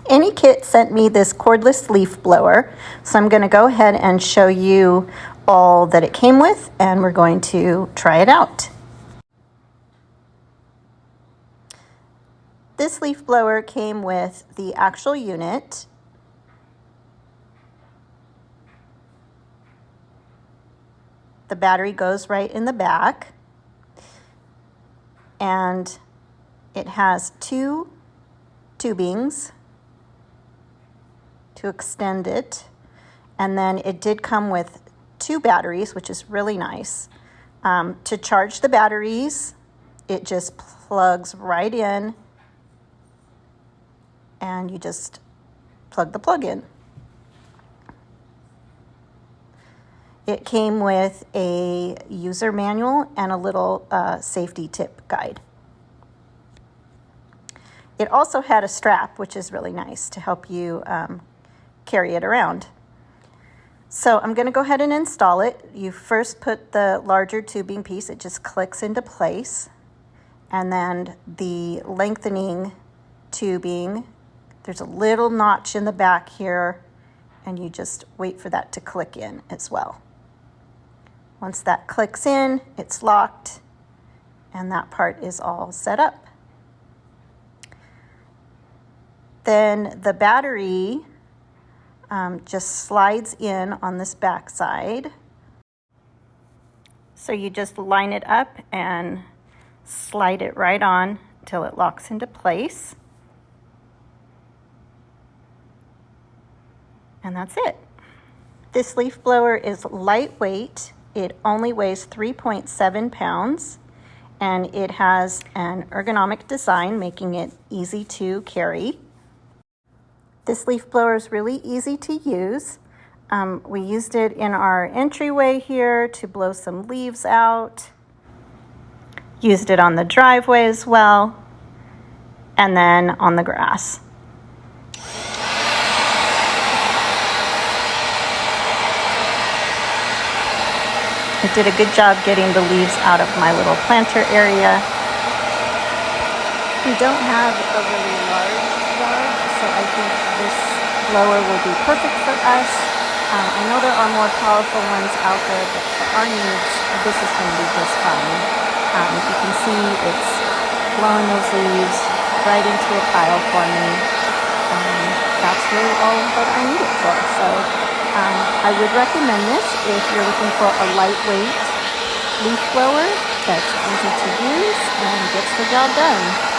Anykit sent me this cordless leaf blower, so I'm going to go ahead and show you all that it came with, and we're going to try it out. This leaf blower came with the actual unit, the battery goes right in the back, and it has two tubings to extend it, and then it did come with two batteries, which is really nice. To charge the batteries, it just plugs right in, and you just plug the plug in. It came with a user manual and a little safety tip guide. It also had a strap, which is really nice to help you carry it around. So I'm going to go ahead and install it. You first put the larger tubing piece, it just clicks into place. And then the lengthening tubing, there's a little notch in the back here, and you just wait for that to click in as well. Once that clicks in, it's locked, and that part is all set up. Then the battery just slides in on this back side. So you just line it up and slide it right on till it locks into place. And that's it. This leaf blower is lightweight. It only weighs 3.7 pounds, and it has an ergonomic design, making it easy to carry. This leaf blower is really easy to use. We used it in our entryway here to blow some leaves out. Used it on the driveway as well, and then on the grass. It did a good job getting the leaves out of my little planter area. We don't have a really large yard, so I think this blower will be perfect for us. I know there are more powerful ones out there, but for our needs, this is going to be just fine. You can see it's blowing those leaves right into a pile for me. That's really all that I need it for. So I would recommend this if you're looking for a lightweight leaf blower that's easy to use and gets the job done.